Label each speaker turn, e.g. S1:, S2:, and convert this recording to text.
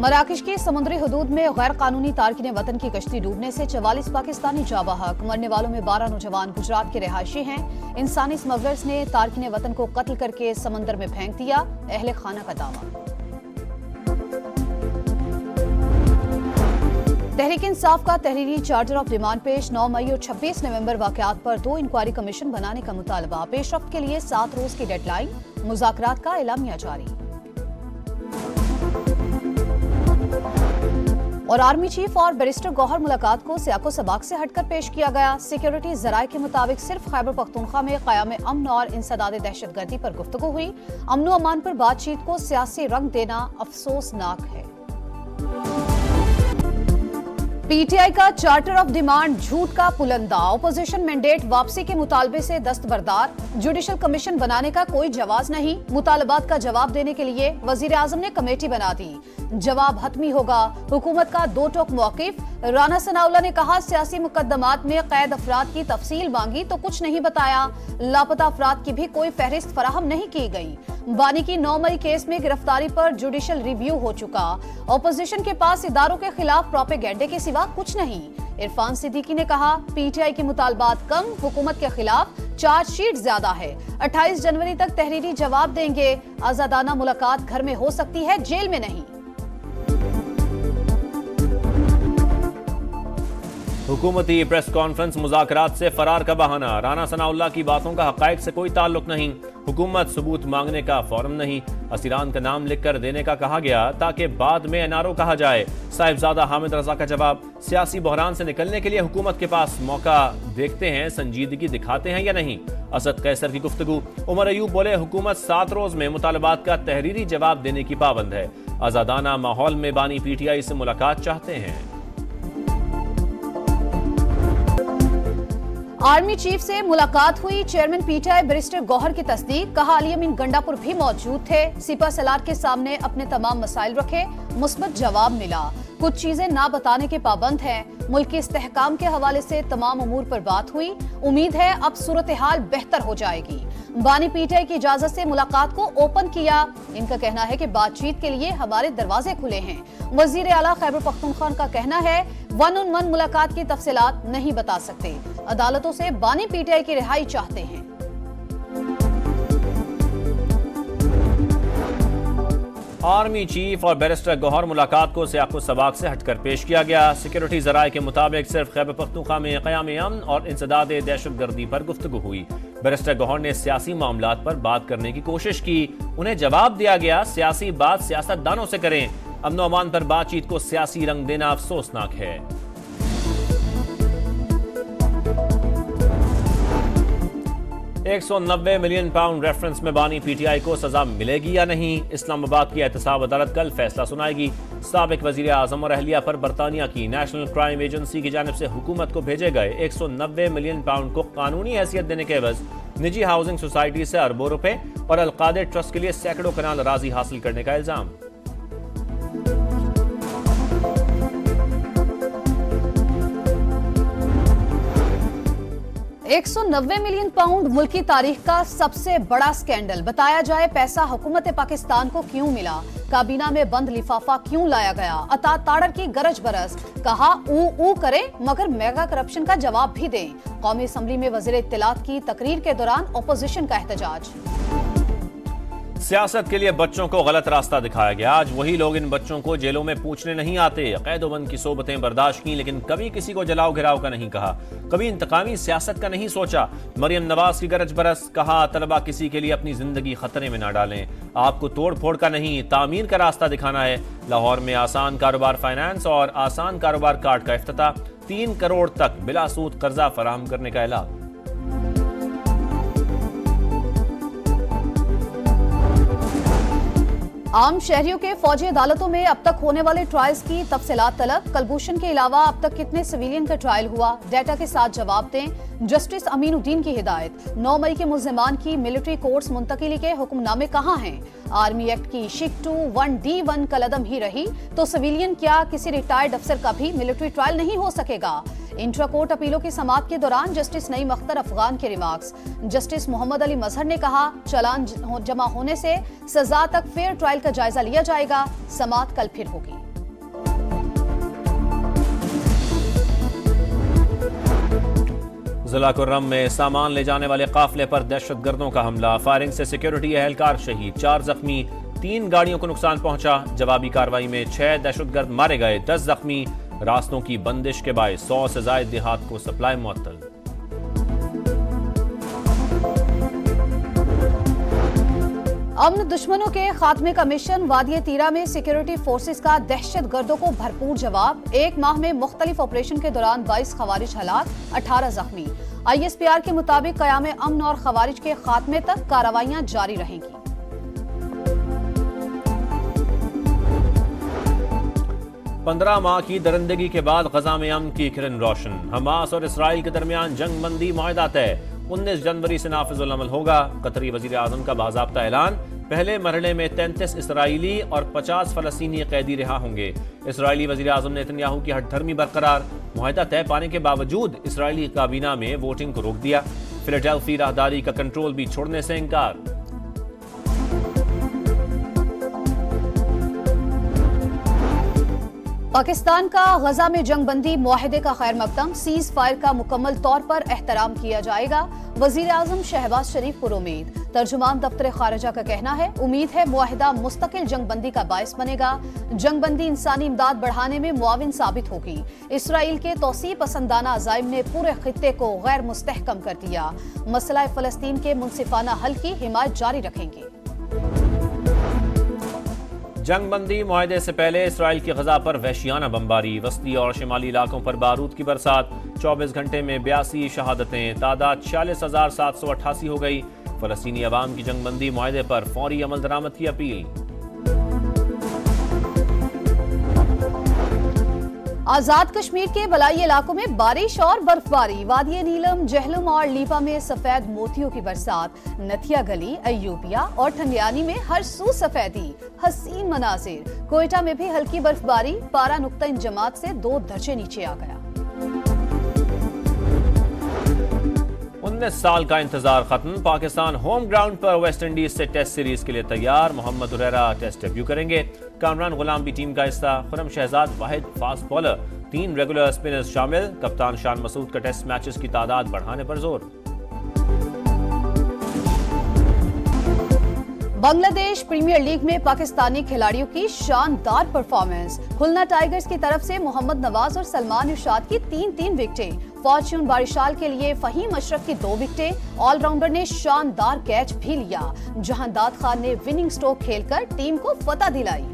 S1: मराकश की समुद्री हदूद में गैर कानूनी तारकिन वतन की कश्ती डूबने से 44 पाकिस्तानी जाँ बहक। मरने वालों में 12 नौजवान गुजरात के रिहायशी हैं। इंसानी स्मगलर्स ने तारकिन वतन को कत्ल करके समंदर में फेंक दिया, अहले खाना का दावा। तहरीक इंसाफ का तहरीरी चार्टर ऑफ डिमांड पेश। 9 मई और 26 नवंबर वाकयात पर 2 इंक्वायरी कमीशन बनाने का मुतालबा। पेशरफ्त के लिए 7 रोज की डेडलाइन। मुज़ाकरात का एलामिया जारी। और आर्मी चीफ और बैरिस्टर गौहर मुलाकात को सियाको सबाक से हटकर पेश किया गया। सिक्योरिटी जराये के मुताबिक सिर्फ खैबर पख्तूनख्वा में क़याम अमन और इंसदाद दहशतगर्दी पर गुफ्तगू हुई। अमन व अमान पर बातचीत को सियासी रंग देना अफसोसनाक है। पीटीआई का चार्टर ऑफ डिमांड झूठ का पुलंदा। ओपोजिशन मैंडेट वापसी के मुतालबे से दस्तबरदार। जुडिशल कमीशन बनाने का कोई जवाज नहीं। मुतालबात का जवाब देने के लिए वजीर आजम ने कमेटी बना दी। जवाब हतमी होगा। हुकूमत का 2 टोक मौकिफ। राना सनाउल्लाह ने कहा, सियासी मुकदमात में कैद अफराद की तफसील मांगी तो कुछ नहीं बताया। लापता अफराद की भी कोई फहरिस्त फराहम नहीं की गई। बानी की 9 मई केस में गिरफ्तारी पर जुडिशल रिव्यू हो चुका। ओपोजिशन के पास इदारों के खिलाफ प्रोपेगेंडे के सिवा कुछ नहीं। इरफान सिद्दीकी ने कहा, पीटीआई के मुतालबात कम, हुकूमत के खिलाफ चार्जशीट ज्यादा है। 28 जनवरी तक तहरीरी जवाब देंगे। आजादाना मुलाकात घर में हो सकती है, जेल में नहीं।
S2: हुकूमती प्रेस कॉन्फ्रेंस मुज़ाकरात से फरार का बहाना। राना सनाउल्लाह की बातों का हक़ाइक़ से कोई ताल्लुक नहीं। हुकूमत सबूत मांगने का फौरम नहीं। असीरान का नाम लिखकर देने का कहा गया ताकि बाद में एनआरओ कहा जाए। साहिबजादा हामिद रजा का जवाब, सियासी बहरान से निकलने के लिए हुकूमत के पास मौका। देखते हैं संजीदगी दिखाते हैं या नहीं। असद कैसर की गुफ्तगू। उमर अयूब बोले, हुकूमत 7 रोज में मुतालबात का तहरीरी जवाब देने की पाबंद है। आजादाना माहौल में बानी पीटीआई से मुलाकात चाहते हैं।
S1: आर्मी चीफ से मुलाकात हुई। चेयरमैन पीटीआई बैरिस्टर गौहर की तस्दीक। कहा, अली अमीन गंडापुर भी मौजूद थे। सिपा सलार के सामने अपने तमाम मसाइल रखे। मुस्बत जवाब मिला। कुछ चीजें ना बताने के पाबंद हैं। मुल्क के इस्तेहकाम के हवाले से तमाम अमूर पर बात हुई। उम्मीद है अब सूरत हाल बेहतर हो जाएगी। बानी पीटीआई की इजाजत से मुलाकात को ओपन किया। इनका कहना है कि बातचीत के लिए हमारे दरवाजे खुले हैं। वजीर आला खैबर पख्तूनख्वा का कहना है, 1-on-1 मुलाकात की तफसीलात नहीं बता सकते। अदालतों से बानी पीटीआई की रिहाई चाहते हैं।
S2: आर्मी चीफ और बैरिस्टर गौहर मुलाकात को सियाको सबाक से हटकर पेश किया गया। सिक्योरिटी जराये के मुताबिक सिर्फ खैबर पख्तूनख्वा में क़याम अमन और इंसदाद दहशतगर्दी पर गुफ्तगू हुई। बैरिस्टर गौहर ने सियासी मामलात पर बात करने की कोशिश की। उन्हें जवाब दिया गया, सियासी बात सियासतदानों से करें। अमन व अमान पर बातचीत को सियासी रंग देना अफसोसनाक है। £190 मिलियन रेफरेंस में बानी पीटीआई को सजा मिलेगी या नहीं। इस्लामाबाद की एहतसाब अदालत कल फैसला सुनाएगी। साबिक वजीर आजम और अहलिया पर बरतानिया की नेशनल क्राइम एजेंसी की जानिब से हुकूमत को भेजे गए £190 मिलियन को कानूनी हैसियत देने के एवज निजी हाउसिंग सोसाइटी से अरबों रुपए और अलकादे ट्रस्ट के लिए सैकड़ों कनाल अराजी हासिल करने का इल्जाम।
S1: £190 मिलियन मुल्की तारीख का सबसे बड़ा स्कैंडल। बताया जाए, पैसा हुकूमत पाकिस्तान को क्यों मिला। काबीना में बंद लिफाफा क्यों लाया गया। अता ताड़र की गरज बरस। कहा, ऊ करे मगर मेगा करप्शन का जवाब भी दें। कौमी असम्बली में वज़ीर इत्तलात की तकरीर के दौरान ओपोजिशन का एहतजाज।
S2: सियासत के लिए बच्चों को गलत रास्ता दिखाया गया। आज वही लोग इन बच्चों को जेलों में पूछने नहीं आते। कैदोबंद की सोबतें बर्दाश्त की, लेकिन कभी किसी को जलाओ घिराव का नहीं कहा। कभी इंतकामी सियासत का नहीं सोचा। मरियम नवाज की गरज बरस। कहा, तलबा किसी के लिए अपनी जिंदगी खतरे में ना डालें। आपको तोड़ फोड़ का नहीं, तामीर का रास्ता दिखाना है। लाहौर में आसान कारोबार फाइनेंस और आसान कारोबार कार्ड का इफ्तिताह। 3 करोड़ तक बिला सूद कर्जा फराहम करने का ऐलान।
S1: आम शहरियों के फौजी अदालतों में अब तक होने वाले ट्रायल्स की तफसीलात तलब। कलभूषण के अलावा अब तक कितने सिविलियन का ट्रायल हुआ, डेटा के साथ जवाब दें। जस्टिस अमीनुद्दीन की हिदायत। 9 मई के मुल्जिमान की मिलिट्री कोर्ट्स मुंतकिली के हुक्मनामे कहाँ हैं। आर्मी एक्ट की शिक 2 1D1 कलदम ही रही तो सिविलियन क्या किसी रिटायर्ड अफसर का भी मिलिट्री ट्रायल नहीं हो सकेगा। इंट्रा कोर्ट अपीलों की समाअत के दौरान जस्टिस नईम अख्तर अफगान के रिमार्क्स। जस्टिस मोहम्मद अली मजहर ने कहा, चालान जमा होने से सजा तक फेयर ट्रायल का जायजा लिया जाएगा। समाअत कल फिर होगी।
S2: जिला कुर्रम में सामान ले जाने वाले काफिले पर दहशतगर्दों का हमला, फायरिंग से सिक्योरिटी एहलकार शहीद, 4 जख्मी, 3 गाड़ियों को नुकसान पहुंचा। जवाबी कार्रवाई में 6 दहशतगर्द मारे गए, 10 जख्मी। रास्तों की बंदिश के बायस 100 से ज्यादा देहात को सप्लाई मुअत्तल।
S1: अमन दुश्मनों के खात्मे का मिशन, वादिये तीरा में सिक्योरिटी फोर्सेस का दहशतगर्दों को भरपूर जवाब। 1 माह में मुख्तलिफ ऑपरेशन के दौरान 22 खवारिज हलाक, 18 जख्मी। ISPR के मुताबिक क़याम अमन और खवारिज के खात्मे तक कार्रवाइयां जारी रहेंगी।
S2: पंद्रह माह की दरिंदगी के बाद गजा में अमन की किरण रोशन, हमास और इसराइल के दरमियान जंग बंदी मुआहदा तय, 19 जनवरी से नाफिजुल अमल होगा। कतरी वजीर आजम का बाज़ाब्ता ऐलान, पहले मरहले में 33 इसराइली और 50 फलस्तीनी कैदी रिहा होंगे। इसराइली वजीर आजम नेतन्याहू की हठधर्मी बरकरार, मुआहदा तय पाने के बावजूद इसराइली काबीना में वोटिंग को रोक दिया। फिलाडेल्फी राहदारी का कंट्रोल भी छोड़ने से इनकार।
S1: पाकिस्तान का गजा में जंगबंदी मुआहदे का खैर मकदम, सीज फायर का मुकम्मल तौर पर एहतराम किया जाएगा। वजीर आजम शहबाज शरीफ पुरुमीद। तर्जुमान दफ्तर खारजा का कहना है, उम्मीद है मुआहदा मुस्तकिल जंगबंदी का बायस बनेगा। जंगबंदी इंसानी इमदाद बढ़ाने में मुआविन साबित होगी। इसराइल के तौसीब पसंदाना अज़ाइम ने पूरे खित्ते को गैर मुस्तहकम कर दिया। मसला फलस्तीन के मुनसिफाना हल की हिमायत जारी रखेंगे।
S2: जंगबंदी मुआहदे से पहले इसराइल की गजा पर वहशियाना बमबारी, वस्ती और शिमाली इलाकों पर बारूद की बरसात। 24 घंटे में 82 शहादतें, तादाद 46,788 हो गई। फलस्तीनी अवाम की जंगबंदी मुआहदे पर फौरी अमल दरामद की अपील।
S1: आजाद कश्मीर के बलाई इलाकों में बारिश और बर्फबारी, वादिये नीलम, जहलुम और लीपा में सफेद मोतियों की बरसात। नथिया गली, अयूबिया और ठंडियानी में हर सू सफेदी, हसीन मनाजिर। कोयटा में भी हल्की बर्फबारी, पारा नुक्ता इंजमात से 2 दर्जे नीचे आ गया।
S2: 19 साल का इंतजार खत्म, पाकिस्तान होम ग्राउंड पर वेस्ट इंडीज से टेस्ट सीरीज के लिए तैयार। मोहम्मद हुरैरा टेस्ट डेब्यू करेंगे। कामरान गुलाम भी टीम का हिस्सा। खुरम शहजाद वाहिद फास्ट बॉलर, 3 रेगुलर स्पिनर्स शामिल। कप्तान शान मसूद का टेस्ट मैचेस की तादाद बढ़ाने पर जोर।
S1: बांग्लादेश प्रीमियर लीग में पाकिस्तानी खिलाड़ियों की शानदार परफॉर्मेंस। खुलना टाइगर्स की तरफ से मोहम्मद नवाज और सलमान इरशाद की 3-3 विकेटें। फॉर्च्यून बारिशाल के लिए फहीम अशरफ की 2 विकेटें। ऑलराउंडर ने शानदार कैच भी लिया। जहां दाद खान ने विनिंग स्ट्रोक खेलकर टीम को फतह दिलाई।